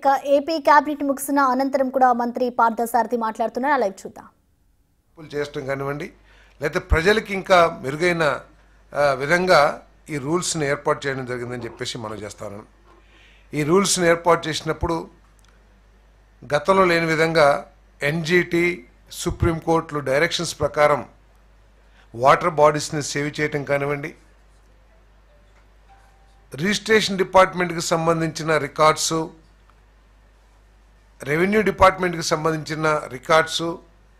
ఇక AP cabinet ముగిసిన అనంతరం కూడా మంత్రి పార్థసారథి మాట్లాడుతున్నారు. లైవ్ చూద్దాం. చేయడం కానివ్వండి, లేకపోతే ప్రజలకి ఇంకా మెరుగైన విధంగా ఈ రూల్స్ని ఏర్పాటు చేయడం జరిగిందని చెప్పేసి మనం చేస్తాను. ఈ రూల్స్ని ఏర్పాటు చేసినప్పుడు గతంలో లేని విధంగా ఎన్జిటి, సుప్రీంకోర్టులు డైరెక్షన్స్ ప్రకారం వాటర్ బాడీస్ని సేవ్ చేయటం కానివ్వండి, రిజిస్ట్రేషన్ డిపార్ట్మెంట్కి సంబంధించిన రికార్డ్సు, రెవెన్యూ డిపార్ట్మెంట్కి సంబంధించిన రికార్డ్సు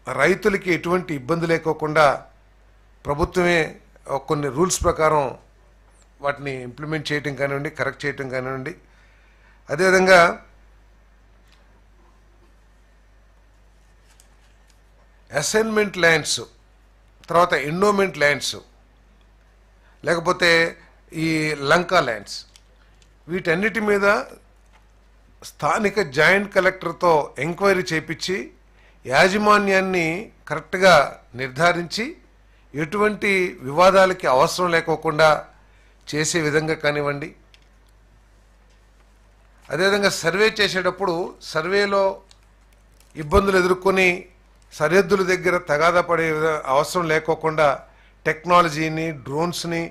రైతులకి ఎటువంటి ఇబ్బంది లేకోకుండా ప్రభుత్వమే కొన్ని రూల్స్ ప్రకారం వాటిని ఇంప్లిమెంట్ చేయటం కానివ్వండి, కరెక్ట్ చేయటం కానివ్వండి. అదేవిధంగా అసైన్మెంట్ ల్యాండ్స్, తర్వాత ఎండోమెంట్ ల్యాండ్స్, లేకపోతే ఈ లంకా ల్యాండ్స్, వీటన్నిటి మీద స్థానిక జాయింట్ కలెక్టర్తో ఎంక్వైరీ చేపించి యాజమాన్యాన్ని కరెక్ట్గా నిర్ధారించి ఎటువంటి వివాదాలకి అవసరం లేకోకుండా చేసే విధంగా కానివ్వండి. అదేవిధంగా సర్వే చేసేటప్పుడు సర్వేలో ఇబ్బందులు ఎదుర్కొని సరిహద్దుల దగ్గర తగాదా పడే అవసరం లేకోకుండా టెక్నాలజీని, డ్రోన్స్ని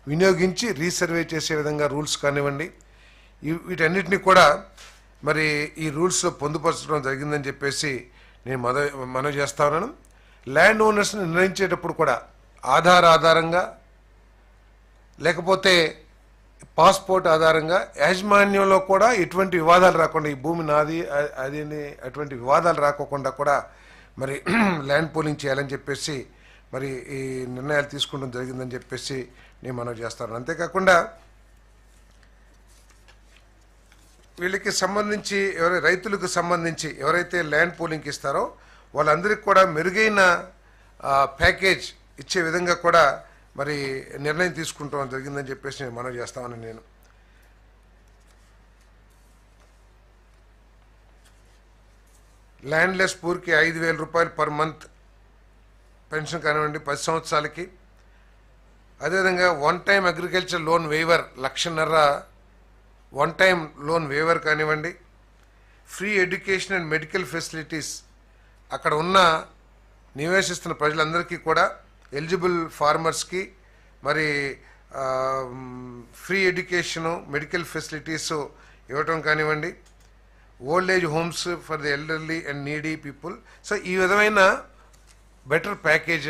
వినియోగించి రీసర్వే చేసే విధంగా రూల్స్ కానివ్వండి, వీటన్నిటిని కూడా మరి ఈ రూల్స్లో పొందుపరచడం జరిగిందని చెప్పేసి నేను మనవి చేస్తా ఉన్నాను. ల్యాండ్ ఓనర్స్ని నిర్ణయించేటప్పుడు కూడా ఆధారంగా లేకపోతే పాస్పోర్ట్ ఆధారంగా యాజమాన్యంలో కూడా ఎటువంటి వివాదాలు రాకుండా, ఈ భూమి నాది అది అటువంటి వివాదాలు రాకోకుండా కూడా మరి ల్యాండ్ పూలింగ్ చేయాలని చెప్పేసి మరి ఈ నిర్ణయాలు తీసుకోవడం జరిగిందని చెప్పేసి నేను మనవి చేస్తాను. అంతేకాకుండా వీళ్ళకి సంబంధించి రైతులకు సంబంధించి ఎవరైతే ల్యాండ్ పూలింగ్కి ఇస్తారో వాళ్ళందరికీ కూడా మెరుగైన ప్యాకేజ్ ఇచ్చే విధంగా కూడా మరి నిర్ణయం తీసుకుంటాం జరిగిందని చెప్పేసి నేను మనవి చేస్తామని నేను ల్యాండ్లెస్ పూర్కి 5,000 రూపాయలు పర్ మంత్ పెన్షన్ కానివ్వండి 10 సంవత్సరాలకి. అదేవిధంగా one time agriculture loan waiver 1,50,000 one time loan waiver కానివ్వండి. Free education and medical facilities అక్కడ ఉన్న నివేశిస్తున్న ప్రజలందరికీ కూడా ఎలిజిబుల్ ఫార్మర్స్కి మరి ఫ్రీ ఎడ్యుకేషను, మెడికల్ ఫెసిలిటీస్ ఇవ్వటం కానివ్వండి. Old age homes for the elderly and needy people. So ఈ విధమైన బెటర్ ప్యాకేజ్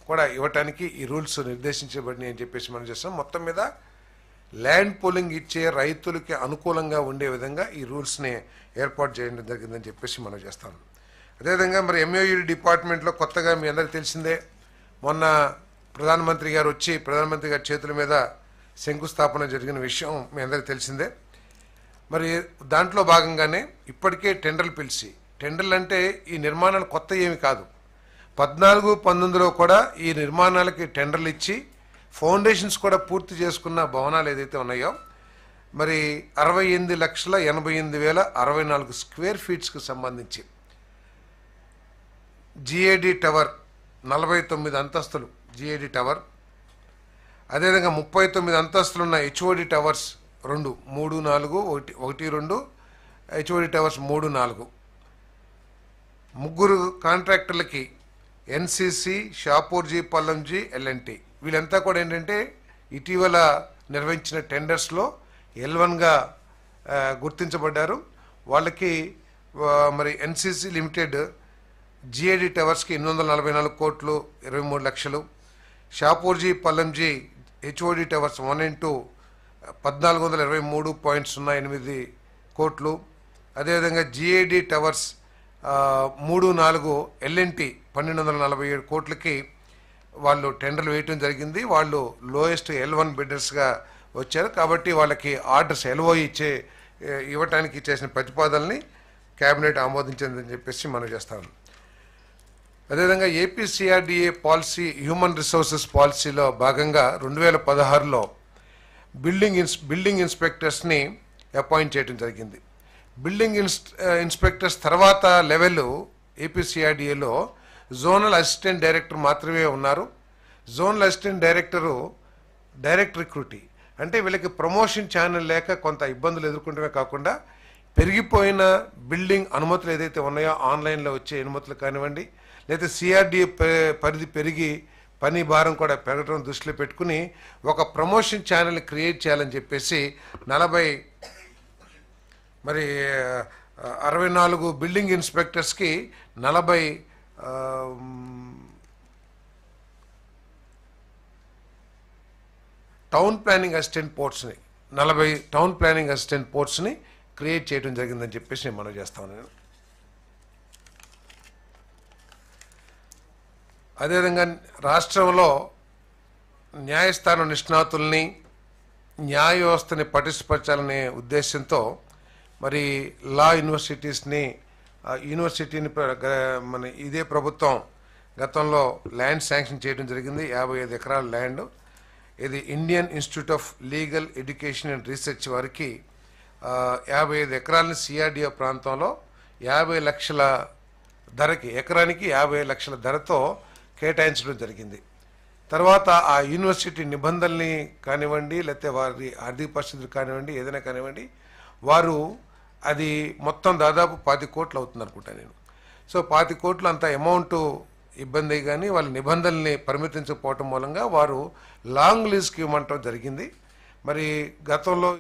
కూడా ఇవ్వటానికి ఈ రూల్స్ నిర్దేశించబడినాయి అని చెప్పేసి మనం చేస్తాం. మొత్తం మీద ల్యాండ్ పూలింగ్ ఇచ్చే రైతులకి అనుకూలంగా ఉండే విధంగా ఈ రూల్స్ని ఏర్పాటు చేయడం జరిగిందని చెప్పేసి మనం చేస్తాం. అదేవిధంగా మరి ఎంఓయూ డిపార్ట్మెంట్లో కొత్తగా మీ అందరికీ తెలిసిందే, మొన్న ప్రధానమంత్రి గారు వచ్చి ప్రధానమంత్రి గారి చేతుల మీద శంకుస్థాపన జరిగిన విషయం మీ అందరికీ తెలిసిందే. మరి దాంట్లో భాగంగానే ఇప్పటికే టెండర్లు పిలిచి, టెండర్లు అంటే ఈ నిర్మాణాలు కొత్త ఏమి కాదు, 14-19లో కూడా ఈ నిర్మాణాలకి టెండర్లు ఇచ్చి ఫౌండేషన్స్ కూడా పూర్తి చేసుకున్న భవనాలు ఏదైతే ఉన్నాయో మరి 68,88,064 స్క్వేర్ ఫీట్స్కి సంబంధించి జిఏడి టవర్ 49 అంతస్తులు జిఏడి టవర్, అదేవిధంగా 39 అంతస్తులున్న హెచ్ఓడి టవర్స్ 2, 3, 4, 1, 2 హెచ్ఓడి టవర్స్ 3, 4, ముగ్గురు కాంట్రాక్టర్లకి ఎన్సిసి, షాపూర్జీ, పల్లంజీ, ఎల్ఎన్టీ వీళ్ళంతా కూడా ఏంటంటే ఇటీవల నిర్వహించిన టెండర్స్లో L1గా గుర్తించబడ్డారు. వాళ్ళకి మరి ఎన్సిసి లిమిటెడ్ జిఏడి టవర్స్కి 844 కోట్లు 23 లక్షలు, Shapoorji, Pallonji HOD towers 1 and 2 1423.08 కోట్లు, అదేవిధంగా జిఏడి టవర్స్ 3, 4 ఎల్ఎన్టీ 1247 కోట్లకి వాళ్ళు టెండర్లు వేయటం జరిగింది. వాళ్ళు లోయెస్ట్ L1 బిడ్డర్స్గా వచ్చారు. కాబట్టి వాళ్ళకి ఆర్డర్స్ LOI ఇవ్వటానికి చేసిన ప్రతిపాదనని క్యాబినెట్ ఆమోదించిందని చెప్పేసి మనం చేస్తాం. అదేవిధంగా ఏపీసీఆర్డీఏ పాలసీ, హ్యూమన్ రిసోర్సెస్ పాలసీలో భాగంగా 2016లో బిల్డింగ్ ఇన్స్పెక్టర్స్ని అపాయింట్ చేయడం జరిగింది. బిల్డింగ్ ఇన్స్పెక్టర్స్ తర్వాత లెవెల్ ఏపీసీఆర్డీఏలో జోనల్ అసిస్టెంట్ డైరెక్టర్ మాత్రమే ఉన్నారు. జోనల్ అసిస్టెంట్ డైరెక్టరు డైరెక్ట్ రిక్రూటీ, అంటే వీళ్ళకి ప్రమోషన్ ఛానల్ లేక కొంత ఇబ్బందులు ఎదుర్కొంటమే కాకుండా పెరిగిపోయిన బిల్డింగ్ అనుమతులు ఏదైతే ఉన్నాయో ఆన్లైన్లో వచ్చే అనుమతులు కానివ్వండి, లేదా సిఆర్డిఏ పరిధి పెరిగి పని భారం కూడా పెరగడం దృష్టిలో పెట్టుకుని ఒక ప్రమోషన్ ఛానల్ క్రియేట్ చేయాలని చెప్పేసి 64 బిల్డింగ్ ఇన్స్పెక్టర్స్కి 40 టౌన్ ప్లానింగ్ అసిస్టెంట్ పోస్ట్ని 40 టౌన్ ప్లానింగ్ అసిస్టెంట్ పోస్ట్ని క్రియేట్ చేయడం జరిగిందని చెప్పేసి నేను మనవి చేస్తాను. నేను అదేవిధంగా రాష్ట్రంలో న్యాయస్థానం నిష్ణాతుల్ని న్యాయ వ్యవస్థని పటిష్టపరచాలనే ఉద్దేశంతో మరి లా యూనివర్సిటీని మన ఇదే ప్రభుత్వం గతంలో ల్యాండ్ శాంక్షన్ చేయడం జరిగింది. 55 ఎకరాల ల్యాండ్. ఇది Indian institute of legal education and research వారికి 55 ఎకరాలని సిఆర్డిఏ ప్రాంతంలో 50 లక్షల ధరకి, ఎకరానికి 50 లక్షల ధరతో కేటాయించడం జరిగింది. తర్వాత ఆ యూనివర్సిటీ నిబంధనల్ని కానివ్వండి, లేకపోతే వారి ఆర్థిక పరిస్థితులు కానివ్వండి, ఏదైనా కానివ్వండి, వారు అది మొత్తం దాదాపు 10 కోట్లు అవుతుంది అనుకుంటాను నేను. సో 10 కోట్లు అంత అమౌంట్ ఇబ్బంది కానీ వాళ్ళ నిబంధనల్ని పరిమితించకపోవటం మూలంగా వారు లాంగ్ లీజ్కి ఇవ్వమంటం జరిగింది. మరి గతంలో